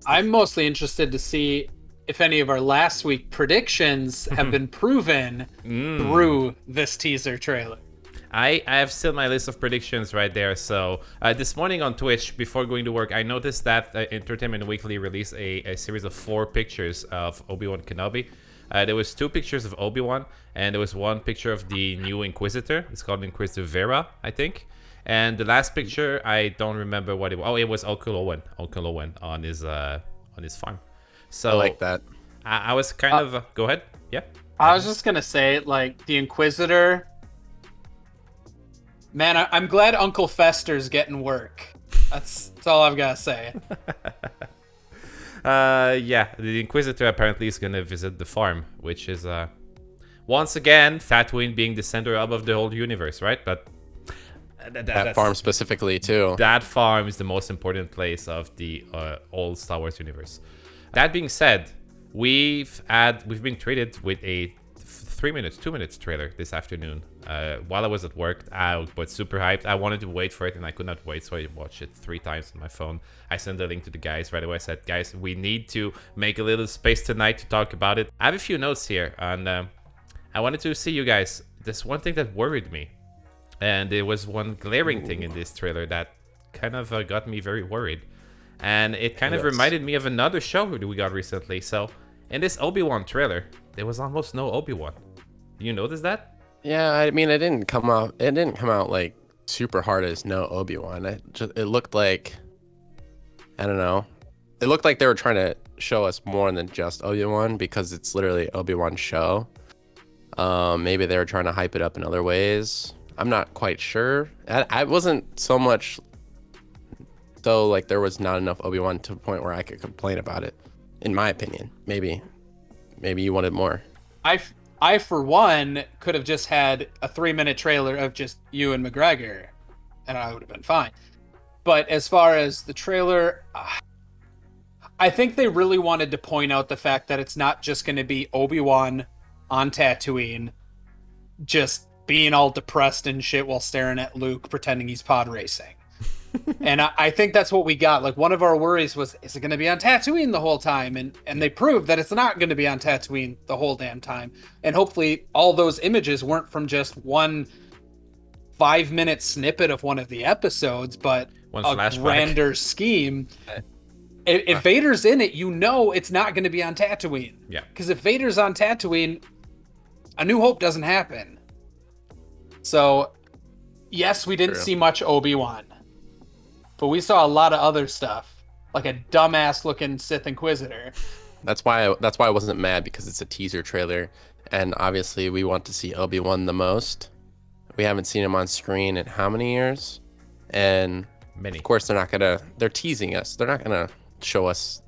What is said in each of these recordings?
I'm mostly interested to see if any of our last week predictions have been proven through this teaser trailer. I have still my list of predictions right there. So this morning on Twitch, before going to work, I noticed that Entertainment Weekly released a series of 4 pictures of Obi-Wan Kenobi. There was 2 pictures of Obi-Wan, and there was 1 picture of the new Inquisitor. It's called Inquisitor Vera, I think. And the last picture, I don't remember what it was. Oh, it was Uncle Owen on his farm. So I like that. I was kind of go ahead. Yeah. I was just gonna say, like, the Inquisitor. Man, I'm glad Uncle Fester's getting work. That's all I've got to say. Yeah, the Inquisitor apparently is going to visit the farm, which is, once again, Tatooine being the center hub of the whole universe, right? But that farm specifically, too. That farm is the most important place of the old Star Wars universe. That being said, we've been treated with a 2 minutes trailer this afternoon. While I was at work, I was super hyped. I wanted to wait for it, and I could not wait, so I watched it 3 times on my phone. I sent the link to the guys right away. I said, guys, we need to make a little space tonight to talk about it. I have a few notes here, and I wanted to see you guys. There's one thing that worried me, and there was one glaring thing in this trailer that kind of got me very worried. And it kind of reminded me of another show that we got recently. So, in this Obi-Wan trailer, there was almost no Obi-Wan. You notice that? Yeah, I mean, it didn't come out like super hard as no Obi-Wan. It looked like, I don't know. It looked like they were trying to show us more than just Obi-Wan because it's literally Obi-Wan's show. Maybe they were trying to hype it up in other ways. I'm not quite sure. I wasn't so much though, like there was not enough Obi-Wan to a point where I could complain about it, in my opinion. Maybe you wanted more. I, for one, could have just had a 3-minute trailer of just Ewan McGregor, and I would have been fine. But as far as the trailer, I think they really wanted to point out the fact that it's not just going to be Obi-Wan on Tatooine, just being all depressed and shit while staring at Luke, pretending he's pod racing. And I think that's what we got. Like, one of our worries was, is it going to be on Tatooine the whole time? And they proved that it's not going to be on Tatooine the whole damn time. And hopefully all those images weren't from just one 5-minute snippet of one of the episodes, but one a flashback. Grander scheme. If Vader's in it, you know it's not going to be on Tatooine. Yeah. Because if Vader's on Tatooine, A New Hope doesn't happen. So, yes, we didn't see much Obi-Wan. But we saw a lot of other stuff, like a dumbass looking Sith Inquisitor. That's why I wasn't mad, because it's a teaser trailer, and obviously we want to see Obi-Wan the most. We haven't seen him on screen in how many years? And many. Of course they're teasing us. They're not gonna show us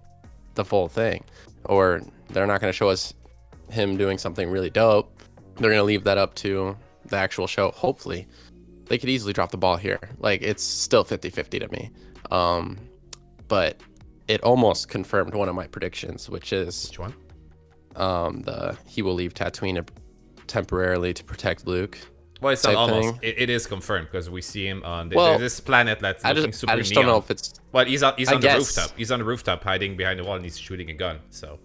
the full thing, or they're not gonna show us him doing something really dope. They're gonna leave that up to the actual show, hopefully. They could easily drop the ball here. Like, it's still 50-50 to me. But it almost confirmed one of my predictions, which is... Which one? He will leave Tatooine temporarily to protect Luke. Well, it's not almost. It is confirmed, because we see him on there's this planet that's looking super I just neon. don't know if it's... Well, he's on the rooftop. He's on the rooftop hiding behind the wall, and he's shooting a gun, so...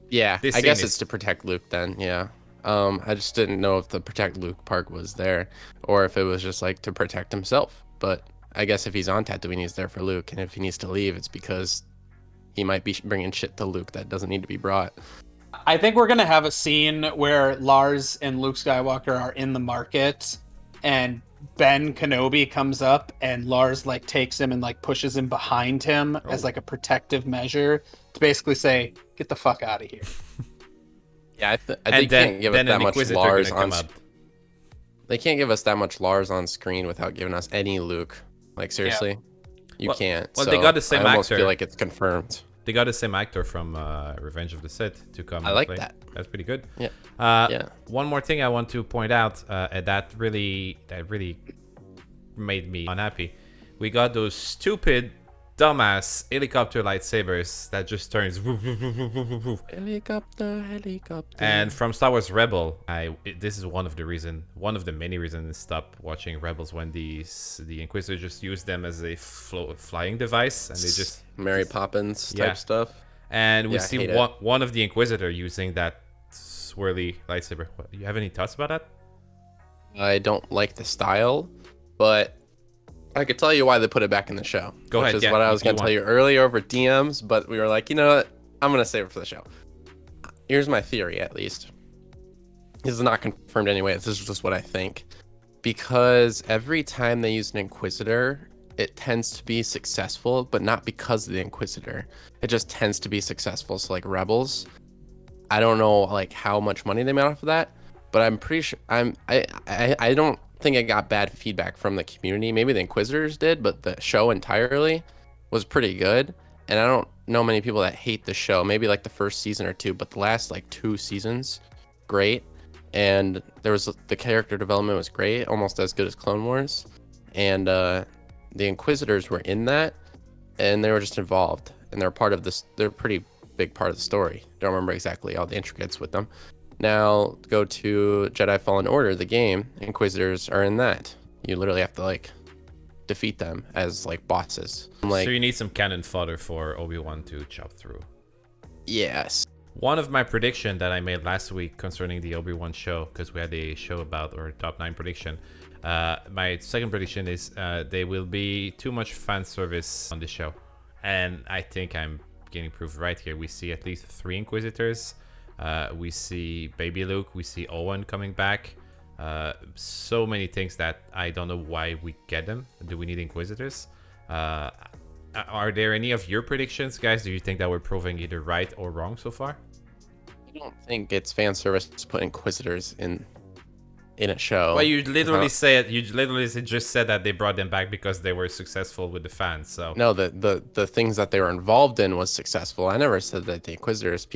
Yeah, I guess it's to protect Luke then, yeah. I just didn't know if the protect Luke part was there, or if it was just like to protect himself. But I guess if he's on Tatooine, he's there for Luke, and if he needs to leave, it's because he might be bringing shit to Luke that doesn't need to be brought. I think we're gonna have a scene where Lars and Luke Skywalker are in the market, and Ben Kenobi comes up, and Lars like takes him and like pushes him behind him as like a protective measure to basically say, "Get the fuck out of here." Yeah, they can't give us that much Lars on. They can't give us that much Lars on screen without giving us any Luke. Like, seriously, you can't. Well, so they got the same actor. I almost actor. feel like it's confirmed. They got the same actor from Revenge of the Sith to come. I like play. that. That's pretty good. Yeah. Yeah. One more thing I want to point out that really made me unhappy. We got those stupid dumbass helicopter lightsabers that just turns. Helicopter. And from Star Wars Rebel, this is one of the many reasons I stopped watching Rebels when the Inquisitor just used them as a flying device, and they just Mary Poppins type stuff. And we Yeah, I see hate one of the Inquisitor using that swirly lightsaber. What, you have any thoughts about that? I don't like the style, but I could tell you why they put it back in the show. Go ahead. Which is what I was going to tell you earlier over DMs, but we were like, you know what? I'm going to save it for the show. Here's my theory, at least. This is not confirmed anyway. This is just what I think. Because every time they use an Inquisitor, it tends to be successful, but not because of the Inquisitor. It just tends to be successful. So like Rebels, I don't know like how much money they made off of that, but I'm pretty sure I don't think I got bad feedback from the community. Maybe the Inquisitors did, but the show entirely was pretty good. And I don't know many people that hate the show. Maybe like the first season or two, but the last like 2 seasons, great. And the character development was great, almost as good as Clone Wars. And the Inquisitors were in that, and they were just involved, and they're part of this. They're a pretty big part of the story. Don't remember exactly all the intricacies with them. Now go to Jedi Fallen Order, the game. Inquisitors are in that. You literally have to like defeat them as like bosses. So you need some cannon fodder for Obi-Wan to chop through. Yes. One of my prediction that I made last week concerning the Obi-Wan show, because we had a show about our top 9 prediction. My second prediction is there will be too much fan service on the show, and I think I'm getting proof right here. We see at least 3 Inquisitors. We see Baby Luke. We see Owen coming back. So many things that I don't know why we get them. Do we need Inquisitors? Are there any of your predictions, guys? Do you think that we're proving either right or wrong so far? I don't think it's fan service to put Inquisitors in a show. Well, you literally just said that they brought them back because they were successful with the fans. So no, the things that they were involved in was successful. I never said that the Inquisitors.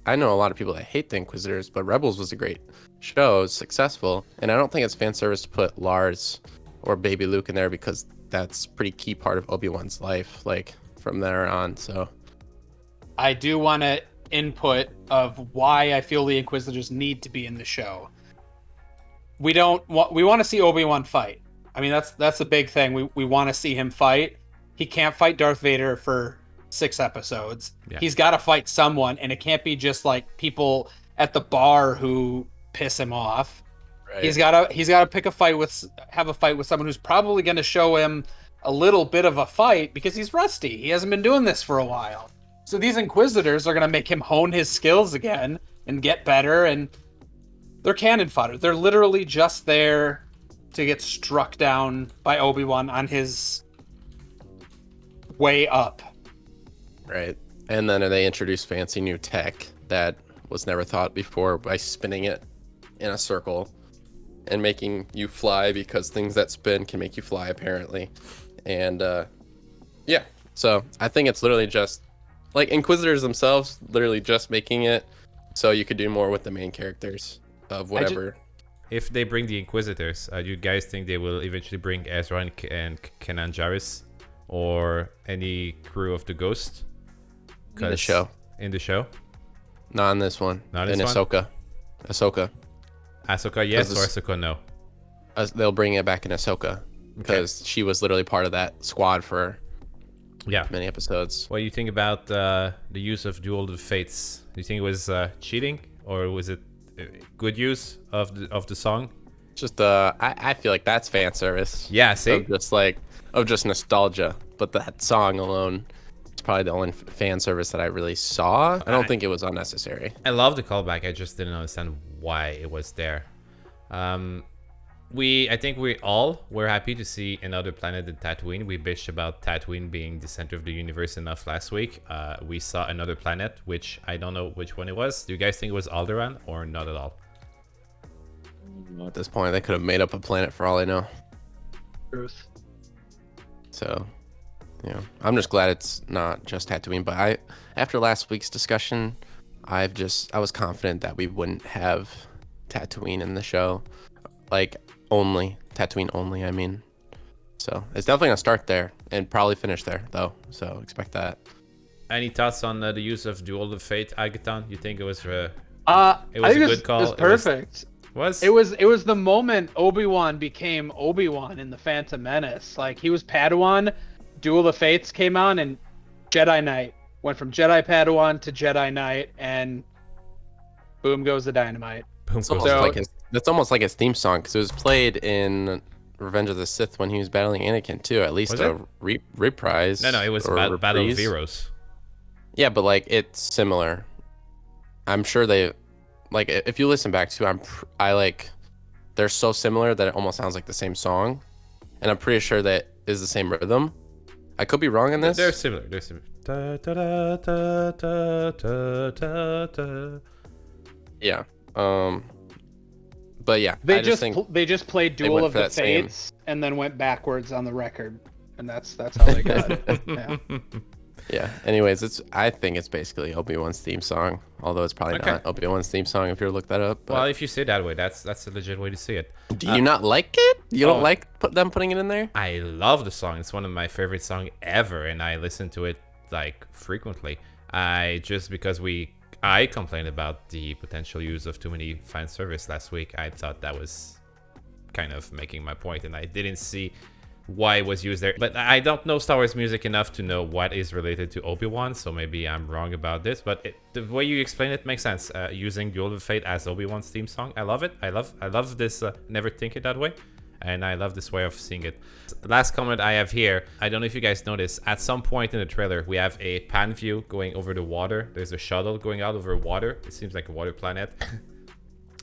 I know a lot of people that hate the Inquisitors, but Rebels was a great show, it was successful, and I don't think it's fan service to put Lars or Baby Luke in there because that's pretty key part of Obi-Wan's life, like from there on. So I do want to input of why I feel the Inquisitors need to be in the show. We want to see Obi-Wan fight. I mean, that's a big thing. We want to see him fight. He can't fight Darth Vader for 6 episodes. Yeah. He's got to fight someone, and it can't be just like people at the bar who piss him off. Right. He's got to pick a fight with someone who's probably going to show him a little bit of a fight because he's rusty. He hasn't been doing this for a while. So these Inquisitors are going to make him hone his skills again and get better, and they're cannon fodder. They're literally just there to get struck down by Obi-Wan on his way up. Right. And then they introduce fancy new tech that was never thought before by spinning it in a circle and making you fly, because things that spin can make you fly apparently. And yeah, so I think it's literally just like Inquisitors themselves, literally just making it so you could do more with the main characters of whatever. If they bring the Inquisitors, do you guys think they will eventually bring Ezra and Kanan Jarrus or any crew of the Ghost? In the show. In the show? Not in this one. Not in this Ahsoka. Ahsoka, yes, or Ahsoka, no? They'll bring it back in Ahsoka because she was literally part of that squad for many episodes. What do you think about the use of Duel of the Fates? Do you think it was cheating, or was it good use of the song? Just I feel like that's fan service. Yeah, see, of just nostalgia. But that song alone is probably the only fan service that I really saw. I don't think it was unnecessary. I love the callback. I just didn't understand why it was there. I think we're happy to see another planet than Tatooine. We bitched about Tatooine being the center of the universe enough last week. We saw another planet, which I don't know which one it was. Do you guys think it was Alderaan or not at all? At this point, they could have made up a planet for all I know. Truth. So, I'm just glad it's not just Tatooine. But after last week's discussion, I was confident that we wouldn't have Tatooine in the show, like Tatooine only. I mean, So it's definitely gonna start there and probably finish there though. So expect that. Any thoughts on the use of Duel of Fate, Agathon? You think it was a good call? It was perfect. Was It was the moment Obi-Wan became Obi-Wan in the Phantom Menace. Like, he was Padawan, Duel of Fates came on, and Jedi Knight went from Jedi Padawan to Jedi Knight, and boom goes the dynamite. It's almost like his theme song because it was played in Revenge of the Sith when he was battling Anakin too. At least a reprise. No, it was Battle of Heroes. Yeah, but like it's similar. I'm sure they, like, if you listen back to, they're so similar that it almost sounds like the same song, and I'm pretty sure that is the same rhythm. I could be wrong on this. They're similar. Da, da, da, da, da, da, da, da. Yeah. But yeah, they just played Duel of the Fates and then went backwards on the record, and that's how they got it. Yeah. Yeah. Anyways, I think it's basically Obi-Wan's theme song, although it's probably not Obi-Wan's theme song if you look that up. But... Well, if you say it that way, that's a legit way to see it. Do you not like it? You don't like them putting it in there? I love the song. It's one of my favorite songs ever, and I listen to it like frequently. Because I complained about the potential use of too many fan service last week. I thought that was kind of making my point, and I didn't see why it was used there. But I don't know Star Wars music enough to know what is related to Obi-Wan, so maybe I'm wrong about this. But the way you explain it makes sense. Using Duel of Fate as Obi-Wan's theme song, I love it. I love this. Never think it that way, and I love this way of seeing it. Last comment I have here. I don't know if you guys noticed. At some point in the trailer, we have a pan view going over the water. There's a shuttle going out over water. It seems like a water planet.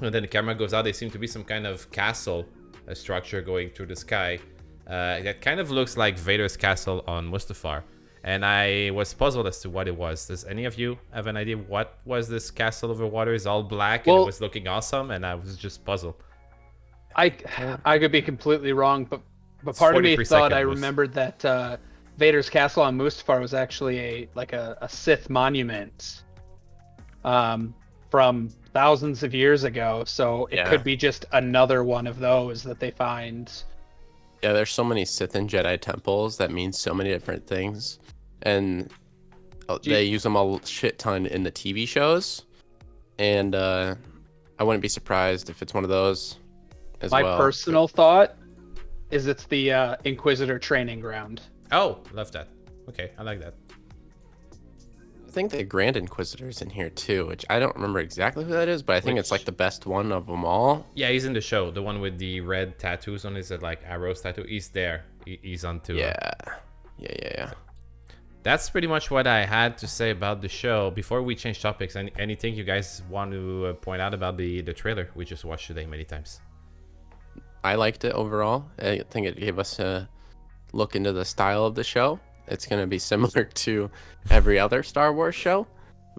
And then the camera goes out. There seems to be some kind of castle, a structure going through the sky. That kind of looks like Vader's castle on Mustafar, and I was puzzled as to what it was. Does any of you have an idea what was this castle over water? It's all black and it was looking awesome, and I was just puzzled. I could be completely wrong, but part of me thought I remembered that Vader's castle on Mustafar was actually a Sith monument from thousands of years ago, so it could be just another one of those that they find. Yeah, there's so many Sith and Jedi temples that mean so many different things, and they use them a shit ton in the TV shows, and I wouldn't be surprised if it's one of those as well. My personal thought is it's the Inquisitor training ground. Oh, love that. Okay, I like that. I think the Grand Inquisitor's in here too, which I don't remember exactly who that is, but I think it's like the best one of them all. Yeah, he's in the show. The one with the red tattoos on his like arrows tattoo. He's there. He's on too. Yeah. That's pretty much what I had to say about the show. Before we change topics, anything you guys want to point out about the trailer we just watched today many times? I liked it overall. I think it gave us a look into the style of the show. It's going to be similar to every other Star Wars show,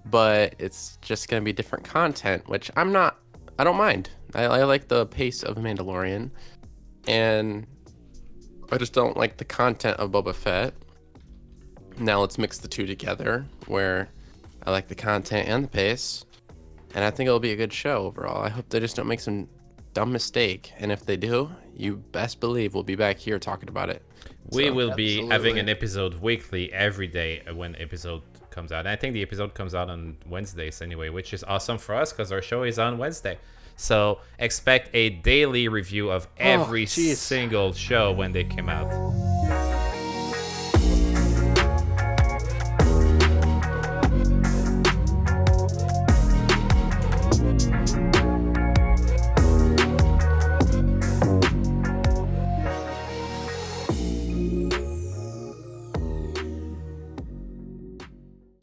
but it's just going to be different content, which I don't mind. I like the pace of Mandalorian, and I just don't like the content of Boba Fett. Now let's mix the two together, where I like the content and the pace, and I think it'll be a good show overall. I hope they just don't make some dumb mistake, and if they do, you best believe we'll be back here talking about it. We will be having an episode weekly every day when episode comes out. And I think the episode comes out on Wednesdays anyway, which is awesome for us because our show is on Wednesday. So expect a daily review of every single show when they come out.